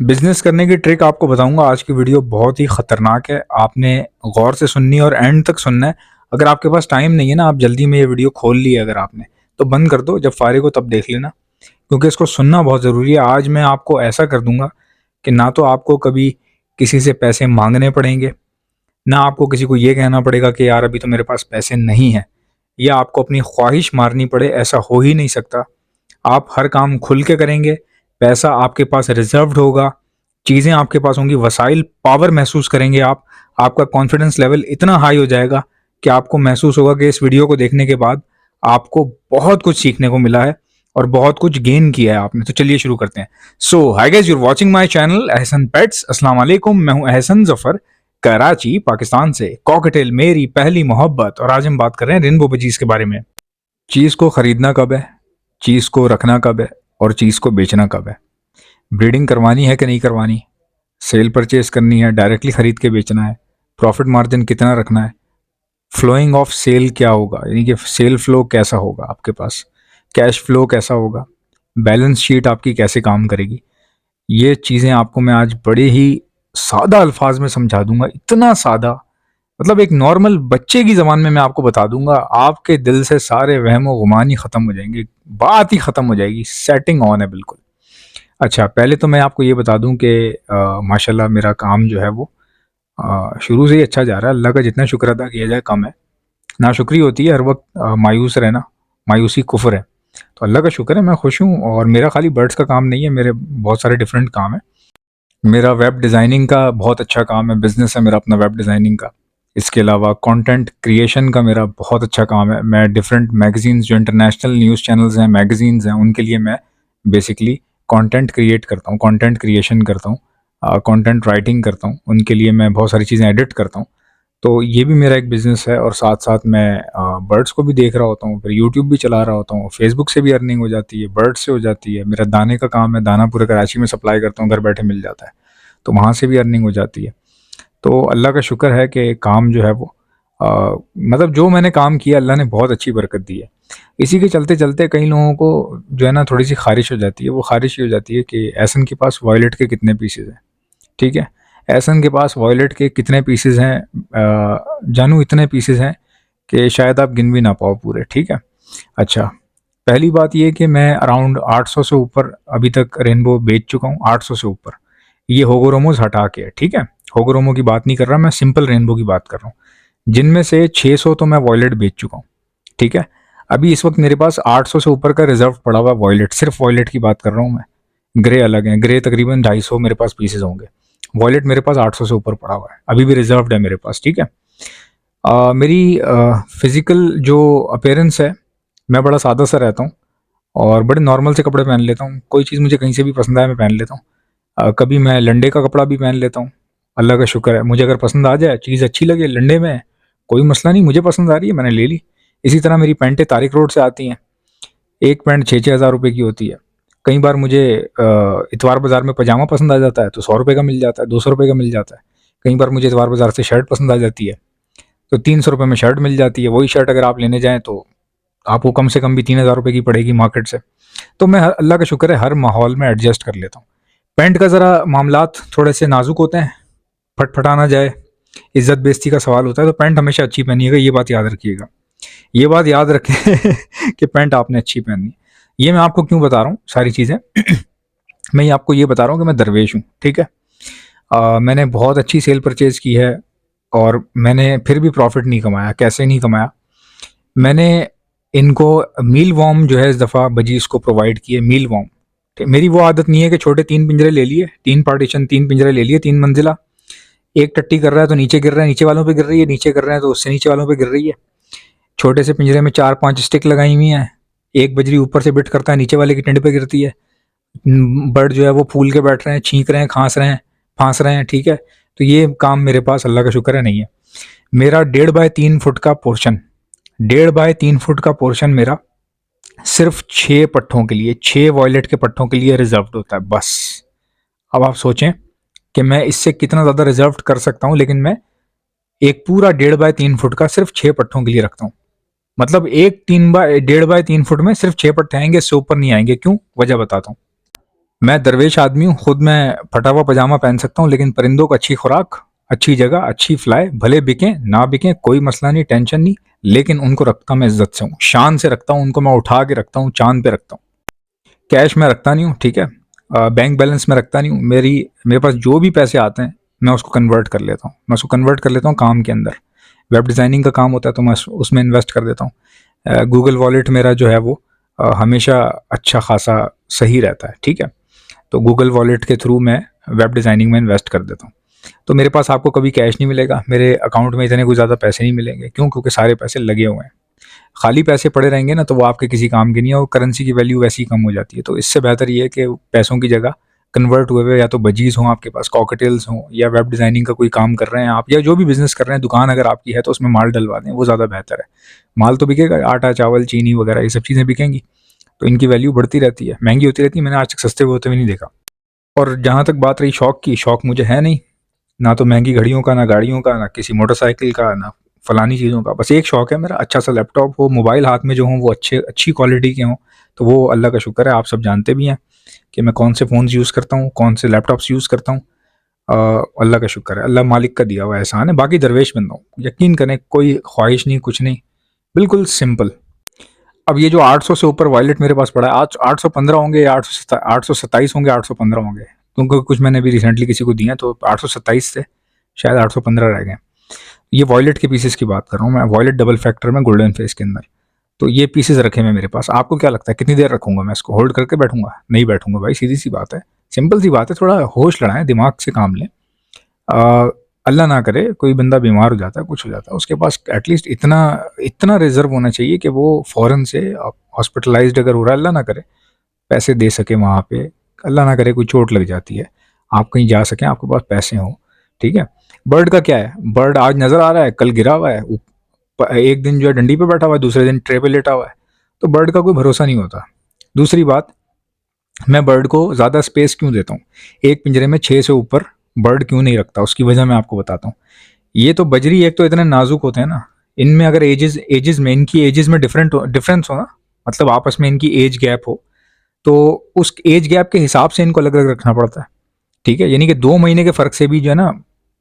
Business करने की trick आपको बताऊंगा। आज की वीडियो बहुत ही खतरनाक है, आपने गौर से सुननी है और एंड तक सुनना है। अगर आपके पास टाइम नहीं है ना, आप जल्दी में ये वीडियो खोल ली अगर आपने, तो बंद कर दो, जब फारिग हो तब देख लेना, क्योंकि इसको सुनना बहुत ज़रूरी है। आज मैं आपको ऐसा कर दूंगा कि ना तो आपको कभी किसी से पैसे मांगने पड़ेंगे, ना आपको किसी को ये कहना पड़ेगा कि यार अभी तो मेरे पास पैसे नहीं है, या आपको अपनी ख्वाहिश मारनी पड़े, ऐसा हो ही नहीं सकता। आप हर काम खुल के करेंगे, पैसा आपके पास रिजर्व्ड होगा, चीज़ें आपके पास होंगी, वसाइल, पावर महसूस करेंगे आप। आपका कॉन्फिडेंस लेवल इतना हाई हो जाएगा कि आपको महसूस होगा कि इस वीडियो को देखने के बाद आपको बहुत कुछ सीखने को मिला है और बहुत कुछ गेन किया है आपने। तो चलिए शुरू करते हैं। So hi guys, you're watching my channel Ahsan pets. अस्सलाम वालेकुम, मैं हूं अहसन जफर, कराची पाकिस्तान से। कॉकटेल मेरी पहली मोहब्बत, और आज हम बात कर रहे हैं रेनबो बजीज के बारे में। चीज़ को खरीदना कब है, चीज़ को रखना कब है, और चीज़ को बेचना कब है। ब्रीडिंग करवानी है कि नहीं करवानी, सेल परचेज करनी है, डायरेक्टली खरीद के बेचना है, प्रॉफिट मार्जिन कितना रखना है, फ्लोइंग ऑफ सेल क्या होगा, यानी कि सेल फ्लो कैसा होगा आपके पास, कैश फ्लो कैसा होगा, बैलेंस शीट आपकी कैसे काम करेगी। ये चीज़ें आपको मैं आज बड़े ही सादा अल्फाज में समझा दूंगा, इतना सादा, मतलब एक नॉर्मल बच्चे की ज़बान में मैं आपको बता दूंगा। आपके दिल से सारे वहम व गुमान ही ख़त्म हो जाएंगे, बात ही ख़त्म हो जाएगी, सेटिंग ऑन है बिल्कुल। अच्छा, पहले तो मैं आपको ये बता दूं कि माशाल्लाह मेरा काम जो है वो शुरू से ही अच्छा जा रहा है। अल्लाह का जितना शुक्र अदा किया जाए कम है। नाशुक्री होती है हर वक्त, मायूस रहना, मायूसी कुफ्र है। तो अल्लाह का शुक्र है, मैं खुश हूँ। और मेरा खाली बर्ड्स का काम नहीं है, मेरे बहुत सारे डिफरेंट काम है। मेरा वेब डिज़ाइनिंग का बहुत अच्छा काम है, बिजनेस है मेरा अपना वेब डिज़ाइनिंग का। इसके अलावा कंटेंट क्रिएशन का मेरा बहुत अच्छा काम है। मैं डिफरेंट मैगजीन्स, जो इंटरनेशनल न्यूज़ चैनल्स हैं, मैगजीन्स हैं, उनके लिए मैं बेसिकली कंटेंट क्रिएट करता हूँ, कंटेंट क्रिएशन करता हूँ, कंटेंट राइटिंग करता हूँ। उनके लिए मैं बहुत सारी चीज़ें एडिट करता हूँ। तो ये भी मेरा एक बिज़नेस है। और साथ साथ मैं बर्ड्स को भी देख रहा होता हूँ, फिर यूट्यूब भी चला रहा होता हूँ, फेसबुक से भी अर्निंग हो जाती है, बर्ड्स से हो जाती है। मेरा दाने का काम है, दाना पूरे कराची में सप्लाई करता हूँ, घर बैठे मिल जाता है, तो वहाँ से भी अर्निंग हो जाती है। तो अल्लाह का शुक्र है कि काम जो है वो मतलब जो मैंने काम किया अल्लाह ने बहुत अच्छी बरकत दी है। इसी के चलते चलते कई लोगों को जो है ना थोड़ी सी ख़ारिश हो जाती है। वो ख़ारिश ही हो जाती है कि एहसन के पास वॉयलेट के कितने पीसेज हैं। ठीक है, एहसन के पास वॉयलेट के कितने पीसेज हैं, जानू इतने पीसेज हैं कि शायद आप गिन भी ना पाओ पूरे। ठीक है, अच्छा, पहली बात ये कि मैं अराउंड 800 से ऊपर अभी तक रेनबो बेच चुका हूँ। 800 से ऊपर, ये होगोरोमोज हटा के। ठीक है, होगोरोमो की बात नहीं कर रहा मैं, सिंपल रेनबो की बात कर रहा हूँ, जिनमें से 600 तो मैं वॉयलेट बेच चुका हूँ। ठीक है, अभी इस वक्त मेरे पास 800 से ऊपर का रिजर्व पड़ा हुआ वॉयलेट, सिर्फ वॉयलेट की बात कर रहा हूँ मैं। ग्रे अलग है, ग्रे तकरीबन 250 मेरे पास पीसेज होंगे। वॉयलेट मेरे पास 800 से ऊपर पड़ा हुआ है, अभी भी रिजर्व्ड है मेरे पास। ठीक है, मेरी फिजिकल जो अपेयरेंस है, मैं बड़ा सादा सा रहता हूँ और बड़े नॉर्मल से कपड़े पहन लेता हूँ। कोई चीज़ मुझे कहीं से भी पसंद आए मैं पहन लेता हूँ। कभी मैं लंडे का कपड़ा भी पहन लेता हूँ। अल्लाह का शुक्र है, मुझे अगर पसंद आ जाए, चीज़ अच्छी लगे लंडे में, कोई मसला नहीं, मुझे पसंद आ रही है मैंने ले ली। इसी तरह मेरी पैंटें तारिक रोड से आती हैं, एक पैंट 6-6 हज़ार रुपये की होती है। कई बार मुझे इतवार बाज़ार में पजामा पसंद आ जाता है तो 100 रुपये का मिल जाता है, 200 रुपये का मिल जाता है। कई बार मुझे इतवार बाज़ार से शर्ट पसंद आ जाती है तो 300 रुपये में शर्ट मिल जाती है। वही शर्ट अगर आप लेने जाएँ तो आपको कम से कम भी 3 हज़ार रुपये की पड़ेगी मार्केट से। तो मैं अल्लाह का शुक्र है हर माहौल में एडजस्ट कर लेता हूँ। पैंट का ज़रा मामलात थोड़े से नाजुक होते हैं, फटफटा ना जाए, इज्जत बेइज्जती का सवाल होता है, तो पैंट हमेशा अच्छी पहनिएगा, ये बात याद रखिएगा। ये बात याद रखें कि पैंट आपने अच्छी पहननी है। ये मैं आपको क्यों बता रहा हूँ सारी चीज़ें मैं ये आपको ये बता रहा हूँ कि मैं दरवेश हूँ। ठीक है, मैंने बहुत अच्छी सेल परचेज़ की है और मैंने फिर भी प्रॉफिट नहीं कमाया। कैसे नहीं कमाया, मैंने इनको मील वॉर्म जो है इस दफ़ा बजीज़ को प्रोवाइड किए, मील वॉर्म। मेरी वो आदत नहीं है कि छोटे 3 पिंजरे ले लिए, 3 पार्टीशन, 3 पिंजरे ले लिए, 3 मंजिला, एक टट्टी कर रहा है तो नीचे गिर रहा है, नीचे वालों पे गिर रही है, नीचे कर रहे हैं तो उससे नीचे वालों पे गिर रही है। छोटे से पिंजरे में 4-5 स्टिक लगाई हुई हैं, एक बजरी ऊपर से बिट करता है, नीचे वाले की टिंड पे गिरती है। बर्ड जो है वो फूल के बैठ रहे हैं, छींक रहे हैं, खांस रहे हैं, फांस रहे हैं। ठीक है, तो ये काम मेरे पास अल्लाह का शुक्र है नहीं है। मेरा 1.5 बाय 3 फुट का पोर्शन, 1.5 बाय 3 फुट का पोर्शन मेरा सिर्फ 6 पट्टों के लिए, 6 वॉयलेट के पट्टों के लिए रिजर्व्ड होता है बस। अब आप सोचें कि मैं इससे कितना ज़्यादा रिजर्व कर सकता हूँ, लेकिन मैं एक पूरा 1.5 बाय 3 फुट का सिर्फ 6 पट्टों के लिए रखता हूँ। मतलब एक 1.5 बाय 3 फुट में सिर्फ 6 पट्टे आएंगे, इससे ऊपर नहीं आएंगे। क्यों, वजह बताता हूँ। मैं दरवेश आदमी हूँ, खुद मैं फटा हुआ पजामा पहन सकता हूँ, लेकिन परिंदों को अच्छी खुराक, अच्छी जगह, अच्छी फ्लाई, भले बिकें ना बिकें कोई मसला नहीं, टेंशन नहीं, लेकिन उनको रखता मैं इज्जत से हूँ, शान से रखता हूँ उनको, मैं उठा के रखता हूँ, चांद पे रखता हूँ। कैश में रखता नहीं हूँ, ठीक है। बैंक बैलेंस में रखता नहीं हूँ। मेरे पास जो भी पैसे आते हैं मैं उसको कन्वर्ट कर लेता हूँ, मैं उसको कन्वर्ट कर लेता हूँ काम के अंदर। वेब डिज़ाइनिंग का काम होता है तो मैं उसमें इन्वेस्ट कर देता हूँ। गूगल वॉलेट मेरा जो है वो हमेशा अच्छा खासा सही रहता है, ठीक है। तो गूगल वॉलेट के थ्रू मैं वेब डिज़ाइनिंग में इन्वेस्ट कर देता हूँ। तो मेरे पास आपको कभी कैश नहीं मिलेगा, मेरे अकाउंट में इतने कोई ज़्यादा पैसे नहीं मिलेंगे। क्यों? क्योंकि सारे पैसे लगे हुए हैं। खाली पैसे पड़े रहेंगे ना तो वो आपके किसी काम के नहीं है, और करेंसी की वैल्यू वैसी ही कम हो जाती है। तो इससे बेहतर ये है कि पैसों की जगह कन्वर्ट हुए हुए या तो बजीज हों आपके पास, कॉकटेल्स हों, या वेब डिज़ाइनिंग का कोई काम कर रहे हैं आप, या जो भी बिज़नेस कर रहे हैं, दुकान अगर आपकी है तो उसमें माल डलवा दें, वो ज़्यादा बेहतर है। माल तो बिकेगा, आटा, चावल, चीनी वगैरह ये सब चीज़ें बिकेंगी, तो इनकी वैल्यू बढ़ती रहती है, महंगी होती रहती है। मैंने आज तक सस्ते होते हुए नहीं देखा। और जहाँ तक बात रही शौक की, शौक मुझे है नहीं, ना तो महंगी घड़ियों का, ना गाड़ियों का, ना किसी मोटरसाइकिल का, ना फलानी चीज़ों का। बस एक शौक है मेरा, अच्छा सा लैपटॉप हो, मोबाइल हाथ में जो हों वो अच्छी क्वालिटी के हों। तो वो अल्लाह का शुक्र है, आप सब जानते भी हैं कि मैं कौन से फ़ोन्स यूज़ करता हूँ, कौन से लैपटॉप्स यूज़ करता हूँ। अल्लाह का शुक्र है, अल्लाह मालिक का दिया हुआ एहसान है। बाकी दरवेश बंदा हूँ, यकीन करें, कोई ख्वाहिश नहीं, कुछ नहीं, बिल्कुल सिंपल। अब ये जो 800 से ऊपर वॉलेट मेरे पास पड़ा है, आज 815 होंगे या 827 होंगे, 815 होंगे, क्योंकि कुछ मैंने अभी रिसेंटली किसी को दिया तो 827 थे, शायद 815 रह गए। ये वॉलेट के पीसेस की बात कर रहा हूँ मैं, वॉलेट डबल फैक्टर में गोल्डन फेस के अंदर। तो ये पीसेस रखे हुए मेरे पास। आपको क्या लगता है कितनी देर रखूंगा मैं इसको? होल्ड करके बैठूंगा? नहीं बैठूंगा भाई, सीधी सी बात है, सिंपल सी बात है। थोड़ा होश लड़ाएं, दिमाग से काम लें। अल्लाह ना करे कोई बंदा बीमार हो जाता है, कुछ हो जाता है, उसके पास एटलीस्ट इतना इतना रिजर्व होना चाहिए कि वो फ़ौरन से हॉस्पिटलाइज्ड अगर हो रहा है, अल्लाह ना करे, पैसे दे सके वहाँ पे। अल्लाह ना करे कोई चोट लग जाती है, आप कहीं जा सकें, आपके पास पैसे हों, ठीक है। बर्ड का क्या है, बर्ड आज नज़र आ रहा है, कल गिरा हुआ है, एक दिन जो है डंडी पे बैठा हुआ है, दूसरे दिन ट्रे पे लेटा हुआ है। तो बर्ड का कोई भरोसा नहीं होता। दूसरी बात, मैं बर्ड को ज़्यादा स्पेस क्यों देता हूँ, एक पिंजरे में 6 से ऊपर बर्ड क्यों नहीं रखता, उसकी वजह मैं आपको बताता हूँ। ये तो बजरी एक तो इतने नाजुक होते हैं ना, इनमें अगर एजेस एजेस में इनकी एजेस में डिफरेंस हो ना, मतलब आपस में इनकी एज गैप हो, तो उस एज गैप के हिसाब से इनको अलग अलग रखना पड़ता है, ठीक है। यानी कि 2 महीने के फर्क से भी जो है ना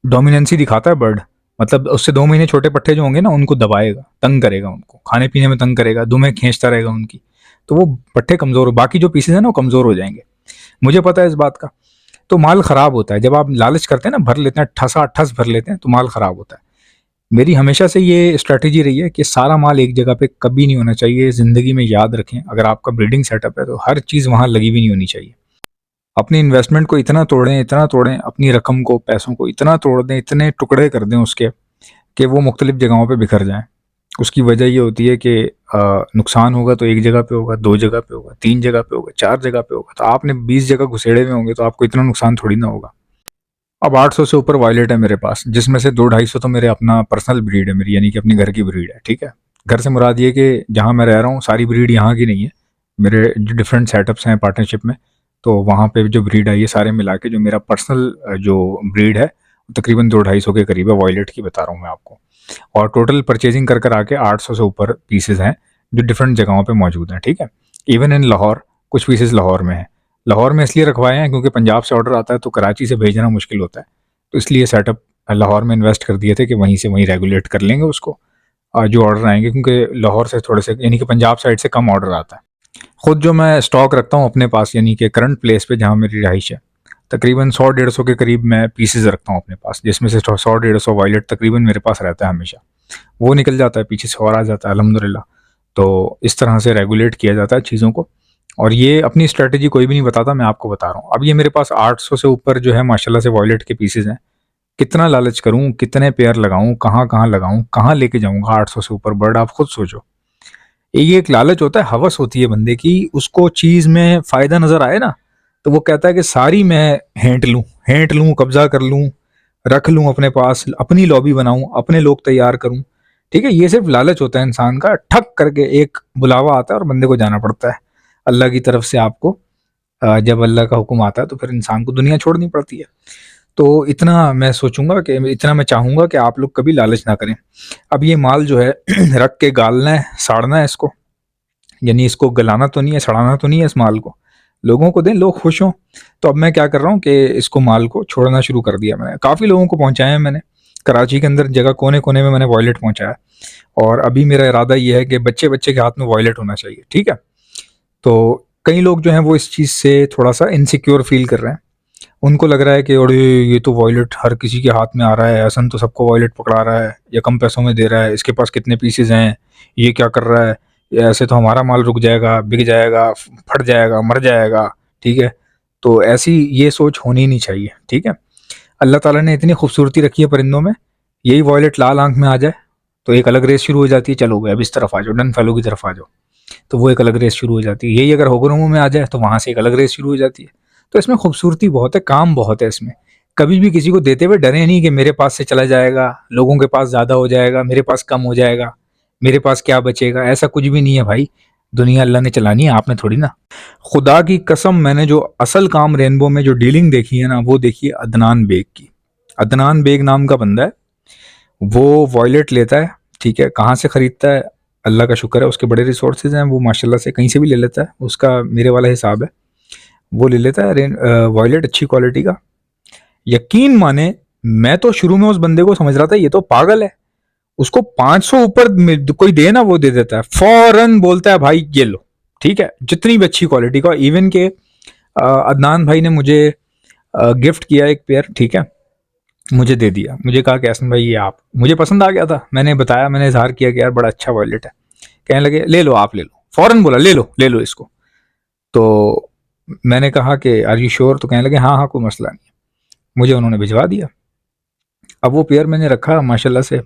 डोमिनेंसी दिखाता है बर्ड। मतलब उससे 2 महीने छोटे पट्टे जो होंगे ना उनको दबाएगा, तंग करेगा, उनको खाने पीने में तंग करेगा, दुमें खींचता रहेगा उनकी, तो वो पट्टे कमजोर हो, बाकी जो पीसेज है ना वो कमजोर हो जाएंगे। मुझे पता है इस बात का। तो माल खराब होता है जब आप लालच करते हैं ना, भर लेते हैं, ठसा ठस भर लेते हैं, तो माल खराब होता है। मेरी हमेशा से ये स्ट्रैटेजी रही है कि सारा माल एक जगह पे कभी नहीं होना चाहिए। ज़िंदगी में याद रखें, अगर आपका ब्रीडिंग सेटअप है तो हर चीज़ वहाँ लगी हुई नहीं होनी चाहिए। अपनी इन्वेस्टमेंट को इतना तोड़ें, अपनी रकम को, पैसों को इतना तोड़ दें, इतने टुकड़े कर दें उसके, कि वो मुख्तलिफ जगहों पे बिखर जाएँ। उसकी वजह ये होती है कि नुकसान होगा तो एक जगह पे होगा, 2 जगह पे होगा, 3 जगह पे होगा, 4 जगह पे होगा। तो आपने 20 जगह घुसेड़े हुए होंगे तो आपको इतना नुकसान थोड़ी ना होगा। अब 800 से ऊपर वॉयलेट है मेरे पास, जिसमें से 2-250 तो मेरे अपना पर्सनल ब्रीड है मेरी, यानी कि अपने घर की ब्रीड है, ठीक है। घर से मुराद ये कि जहाँ मैं रह रहा हूँ सारी ब्रीड यहाँ की नहीं है, मेरे जो डिफरेंट सेटअप्स हैं पार्टनरशिप में, तो वहाँ पे जो ब्रीड है ये सारे मिला के जो मेरा पर्सनल जो ब्रीड है तकरीबन 2-250 के करीब है, वॉयलेट की बता रहा हूँ मैं आपको। और टोटल परचेजिंग कर आके 800 से ऊपर पीसेज हैं जो डिफरेंट जगहों पे मौजूद हैं, ठीक है। इवन इन लाहौर कुछ पीसेज लाहौर में हैं। लाहौर में इसलिए रखवाए हैं क्योंकि पंजाब से ऑर्डर आता है तो कराची से भेजना मुश्किल होता है, तो इसलिए सेटअप लाहौर में इन्वेस्ट कर दिए थे कि वहीं से वहीं रेगुलेट कर लेंगे उसको, जो ऑर्डर आएंगे, क्योंकि लाहौर से थोड़े से यानी कि पंजाब साइड से कम ऑर्डर आता है। खुद जो मैं स्टॉक रखता हूँ अपने पास, यानी कि करंट प्लेस पे जहाँ मेरी रहाइश है, तकरीबन 100-150 के करीब मैं पीसेज रखता हूँ अपने पास, जिसमें से 100-150 वॉयलेट तकरीबन मेरे पास रहता है हमेशा। वो निकल जाता है पीछे से और आ जाता है अल्हम्दुलिल्लाह। तो इस तरह से रेगुलेट किया जाता है चीज़ों को। और ये अपनी स्ट्रैटेजी कोई भी नहीं बताता, मैं आपको बता रहा हूँ। अब ये मेरे पास 800 से ऊपर जो है माशाल्लाह से वॉयलेट के पीसेज हैं। कितना लालच करूँ, कितने पेयर लगाऊँ, कहाँ कहाँ लगाऊँ, कहाँ लेके जाऊँगा 800 से ऊपर बर्ड, आप खुद सोचो। ये एक लालच होता है, हवस होती है बंदे की, उसको चीज़ में फ़ायदा नज़र आए ना तो वो कहता है कि सारी मैं हेंट लूँ, कब्जा कर लूँ, रख लूँ अपने पास, अपनी लॉबी बनाऊँ, अपने लोग तैयार करूँ, ठीक है। ये सिर्फ लालच होता है इंसान का, ठक करके एक बुलावा आता है और बंदे को जाना पड़ता है अल्लाह की तरफ से आपको। जब अल्लाह का हुक्म आता है तो फिर इंसान को दुनिया छोड़नी पड़ती है। तो इतना मैं सोचूंगा कि इतना मैं चाहूँगा कि आप लोग कभी लालच ना करें। अब ये माल जो है रख के गालना है, साड़ना है इसको, यानी इसको गलाना तो नहीं है, सड़ाना तो नहीं है इस माल को, लोगों को दें, लोग खुश हों। तो अब मैं क्या कर रहा हूँ कि इसको माल को छोड़ना शुरू कर दिया मैंने, काफ़ी लोगों को पहुँचाया है मैंने, कराची के अंदर जगह कोने कोने में मैंने वॉयलेट पहुँचाया। और अभी मेरा इरादा ये है कि बच्चे बच्चे के हाथ में वॉयलेट होना चाहिए, ठीक है। तो कई लोग जो हैं वो इस चीज़ से थोड़ा सा इनसिक्योर फील कर रहे हैं, उनको लग रहा है कि अरे ये तो वॉयलेट हर किसी के हाथ में आ रहा है, हसन तो सबको वॉयलेट पकड़ा रहा है या कम पैसों में दे रहा है, इसके पास कितने पीसेज हैं, ये क्या कर रहा है, ये ऐसे तो हमारा माल रुक जाएगा, बिक जाएगा, फट जाएगा, मर जाएगा, ठीक है। तो ऐसी ये सोच होनी नहीं चाहिए, ठीक है। अल्लाह ताला ने इतनी खूबसूरती रखी है परिंदों में, यही वॉयलेट लाल आंख में आ जाए तो एक अलग रेस शुरू हो जाती है, चलो भाई अब इस तरफ आ जाओ, डन फैलो की तरफ आ जाओ, तो वो एक अलग रेस शुरू हो जाती है। यही अगर होगरों में आ जाए तो वहाँ से एक अलग रेस शुरू हो जाती है। तो इसमें खूबसूरती बहुत है, काम बहुत है इसमें। कभी भी किसी को देते हुए डरे नहीं कि मेरे पास से चला जाएगा, लोगों के पास ज़्यादा हो जाएगा, मेरे पास कम हो जाएगा, मेरे पास क्या बचेगा, ऐसा कुछ भी नहीं है भाई। दुनिया अल्लाह ने चलानी है, आपने थोड़ी ना। खुदा की कसम, मैंने जो असल काम रेनबो में जो डीलिंग देखी है ना, वो देखी है अदनान बेग की। अदनान बेग नाम का बंदा है, वो वॉयलेट लेता है, ठीक है। कहाँ से खरीदता है, अल्लाह का शुक्र है उसके बड़े रिसोर्सेज हैं, वो माशाल्लाह से कहीं से भी ले लेता है, उसका मेरे वाला हिसाब है। वो ले लेता है वॉयलेट अच्छी क्वालिटी का। यकीन माने, मैं तो शुरू में उस बंदे को समझ रहा था ये तो पागल है, उसको 500 ऊपर कोई दे ना वो दे देता है, फौरन बोलता है भाई ये लो, ठीक है, जितनी भी अच्छी क्वालिटी का। इवन के अदनान भाई ने मुझे गिफ्ट किया एक पेयर, ठीक है, मुझे दे दिया, मुझे कहा कि हसन भाई ये आप, मुझे पसंद आ गया था, मैंने बताया, मैंने इजहार किया कि यार बड़ा अच्छा वॉलेट है। कहने लगे ले लो आप ले लो, फौरन बोला ले लो इसको। तो मैंने कहा कि आर यू श्योर, तो कहने लगे हाँ हाँ कोई मसला नहीं। मुझे उन्होंने भिजवा दिया। अब वो पेयर मैंने रखा माशाल्लाह से।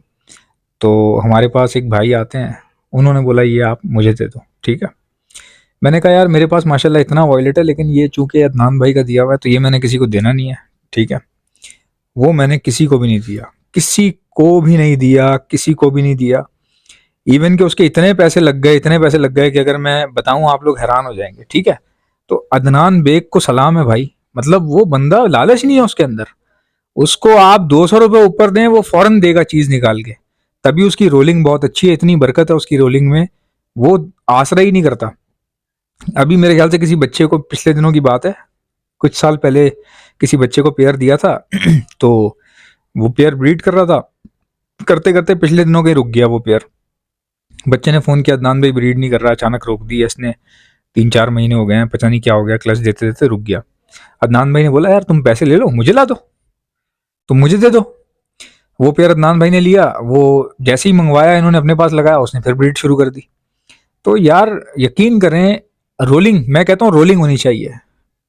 तो हमारे पास एक भाई आते हैं, उन्होंने बोला ये आप मुझे दे दो, ठीक है। मैंने कहा यार मेरे पास माशाल्लाह इतना वॉलेट है, लेकिन ये चूंकि अदनान भाई का दिया हुआ है तो ये मैंने किसी को देना नहीं है, ठीक है। वो मैंने किसी को भी नहीं दिया, किसी को भी नहीं दिया, किसी को भी नहीं दिया। इवन के उसके इतने पैसे लग गए, इतने पैसे लग गए कि अगर मैं बताऊं आप लोग हैरान हो जाएंगे, ठीक है। तो अदनान बेग को सलाम है भाई, मतलब वो बंदा लालच नहीं है उसके अंदर। उसको आप 200 रुपये ऊपर दें वो फौरन देगा चीज निकाल के। तभी उसकी रोलिंग बहुत अच्छी है, इतनी बरकत है उसकी रोलिंग में, वो आसरा ही नहीं करता। अभी मेरे ख्याल से किसी बच्चे को, पिछले दिनों की बात है, कुछ साल पहले किसी बच्चे को पेयर दिया था तो वो पेयर ब्रीड कर रहा था, करते करते पिछले दिनों के रुक गया वो पेयर। बच्चे ने फ़ोन किया, अदनान भाई ब्रीड नहीं कर रहा, अचानक रोक दी है इसने, 3-4 महीने हो गए हैं, पता नहीं क्या हो गया, क्लच देते देते रुक गया। अदनान भाई ने बोला यार तुम पैसे ले लो, मुझे ला दो, तुम मुझे दे दो। वो पेयर अदनान भाई ने लिया, वो जैसे ही मंगवाया इन्होंने अपने पास लगाया, उसने फिर ब्रीड शुरू कर दी। तो यार यकीन करें, रोलिंग, मैं कहता हूँ रोलिंग होनी चाहिए,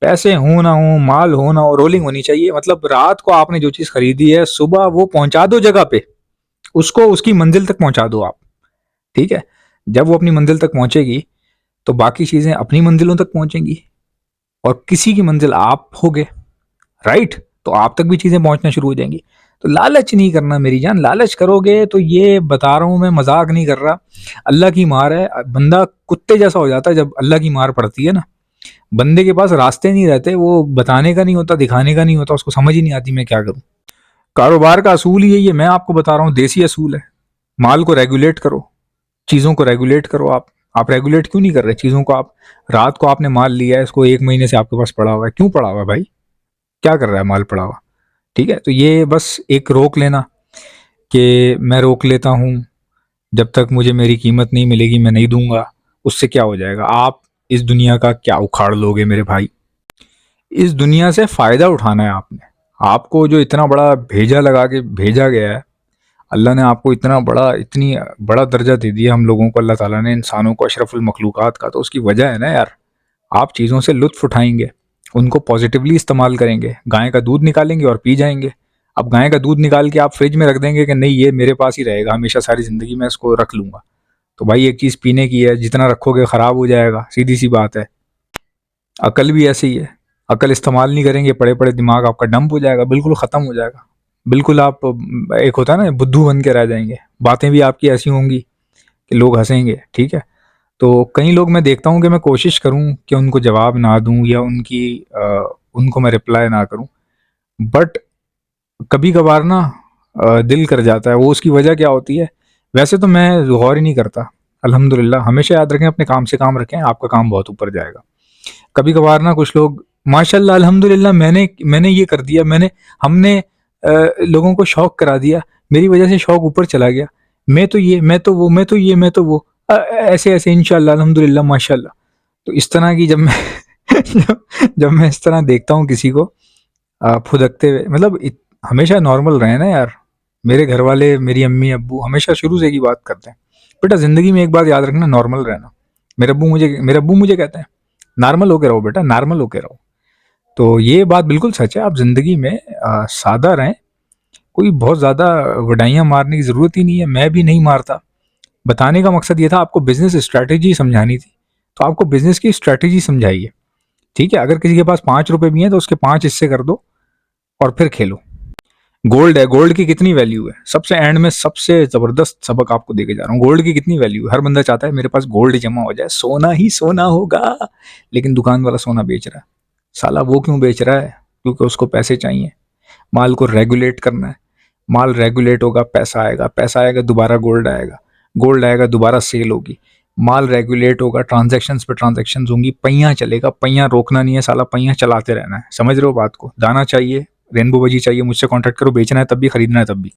पैसे हो ना हो, माल हो ना हो, रोलिंग होनी चाहिए। मतलब रात को आपने जो चीज़ खरीदी है, सुबह वो पहुंचा दो जगह पे, उसको उसकी मंजिल तक पहुंचा दो आप, ठीक है। जब वो अपनी मंजिल तक पहुंचेगी तो बाकी चीज़ें अपनी मंजिलों तक पहुंचेंगी, और किसी की मंजिल आप होगे, राइट, तो आप तक भी चीज़ें पहुंचना शुरू हो जाएंगी। तो लालच नहीं करना मेरी जान, लालच करोगे तो ये बता रहा हूँ मैं, मजाक नहीं कर रहा, अल्लाह की मार है। बंदा कुत्ते जैसा हो जाता है जब अल्लाह की मार पड़ती है ना। बंदे के पास रास्ते नहीं रहते, वो बताने का नहीं होता, दिखाने का नहीं होता, उसको समझ ही नहीं आती मैं क्या करूँ। कारोबार का असूल ही यही है, मैं आपको बता रहा हूँ, देसी असूल है। माल को रेगुलेट करो, चीज़ों को रेगुलेट करो। आप रेगुलेट क्यों नहीं कर रहे चीज़ों को? आप रात को आपने माल लिया है, इसको 1 महीने से आपके पास पड़ा हुआ है, क्यों पड़ा हुआ है भाई? क्या कर रहा है माल पड़ा हुआ? ठीक है, तो ये बस एक रोक लेना कि मैं रोक लेता हूँ, जब तक मुझे मेरी कीमत नहीं मिलेगी मैं नहीं दूंगा। उससे क्या हो जाएगा? आप इस दुनिया का क्या उखाड़ लोगे मेरे भाई? इस दुनिया से फ़ायदा उठाना है आपने। आपको जो इतना बड़ा भेजा लगा के भेजा गया है, अल्लाह ने आपको इतना बड़ा, इतनी बड़ा दर्जा दे दिया हम लोगों को, अल्लाह ताला ने इंसानों को, अशरफुल मखलूक़ात का, तो उसकी वजह है ना यार। आप चीज़ों से लुत्फ़ उठाएंगे, उनको पॉजिटिवली इस्तेमाल करेंगे, गाय का दूध निकालेंगे और पी जाएंगे। अब गाय का दूध निकाल के आप फ्रिज में रख देंगे कि नहीं ये मेरे पास ही रहेगा हमेशा, सारी ज़िंदगी मैं इसको रख लूँगा, तो भाई एक चीज़ पीने की है, जितना रखोगे ख़राब हो जाएगा, सीधी सी बात है। अकल भी ऐसे ही है, अकल इस्तेमाल नहीं करेंगे, पड़े पड़े दिमाग आपका डंप हो जाएगा, बिल्कुल ख़त्म हो जाएगा। बिल्कुल आप, एक होता है ना, बुद्धू बन के रह जाएंगे। बातें भी आपकी ऐसी होंगी कि लोग हंसेंगे, ठीक है। तो कई लोग मैं देखता हूँ कि मैं कोशिश करूँ कि उनको जवाब ना दूँ या उनको मैं रिप्लाई ना करूँ, बट कभी कभार ना दिल कर जाता है। वो उसकी वजह क्या होती है? वैसे तो मैं गौर ही नहीं करता, अल्हम्दुलिल्लाह। हमेशा याद रखें, अपने काम से काम रखें, आपका काम बहुत ऊपर जाएगा। कभी कभार ना कुछ लोग माशाल्लाह अल्हम्दुलिल्लाह मैंने मैंने ये कर दिया, हमने लोगों को शौक करा दिया, मेरी वजह से शौक ऊपर चला गया, मैं तो ये, मैं तो वो, मैं तो ये, मैं तो वो, ऐसे ऐसे इंशाल्लाह अल्हम्दुलिल्लाह माशाल्लाह। तो इस तरह की जब मैं जब मैं इस तरह देखता हूँ किसी को फुदकते हुए, मतलब हमेशा नॉर्मल रहे ना यार। मेरे घर वाले, मेरी अम्मी अब्बू हमेशा शुरू से एक ही बात करते हैं, बेटा जिंदगी में एक बात याद रखना, नॉर्मल रहना। मेरे अब्बू मुझे कहते हैं नॉर्मल होके रहो बेटा, नॉर्मल होके रहो। तो ये बात बिल्कुल सच है, आप जिंदगी में सादा रहें, कोई बहुत ज्यादा वडाइयाँ मारने की जरूरत ही नहीं है, मैं भी नहीं मारता। बताने का मकसद ये था, आपको बिजनेस स्ट्रैटेजी समझानी थी, तो आपको बिजनेस की स्ट्रैटेजी समझाइए। ठीक है, अगर किसी के पास 5 रुपए भी हैं तो उसके 5 हिस्से कर दो और फिर खेलो। गोल्ड है, गोल्ड की कितनी वैल्यू है, सबसे एंड में सबसे जबरदस्त सबक आपको देके जा रहा हूँ। गोल्ड की कितनी वैल्यू है, हर बंदा चाहता है मेरे पास गोल्ड जमा हो जाए, सोना ही सोना होगा, लेकिन दुकान वाला सोना बेच रहा है। साला वो क्यों बेच रहा है? क्योंकि उसको पैसे चाहिए, माल को रेगुलेट करना है। माल रेगुलेट होगा, पैसा आएगा, पैसा आएगा, दोबारा गोल्ड आएगा, गोल्ड आएगा, दोबारा सेल होगी। माल रेगुलेट होगा, ट्रांजैक्शंस पे ट्रांजैक्शंस होंगी, पहिया चलेगा, पहिया रोकना नहीं है साला, पहिया चलाते रहना है। समझ रहे हो बात को? दाना चाहिए, रेनबो बजी चाहिए, मुझसे कॉन्टैक्ट करो, बेचना है तब भी, खरीदना है तब भी।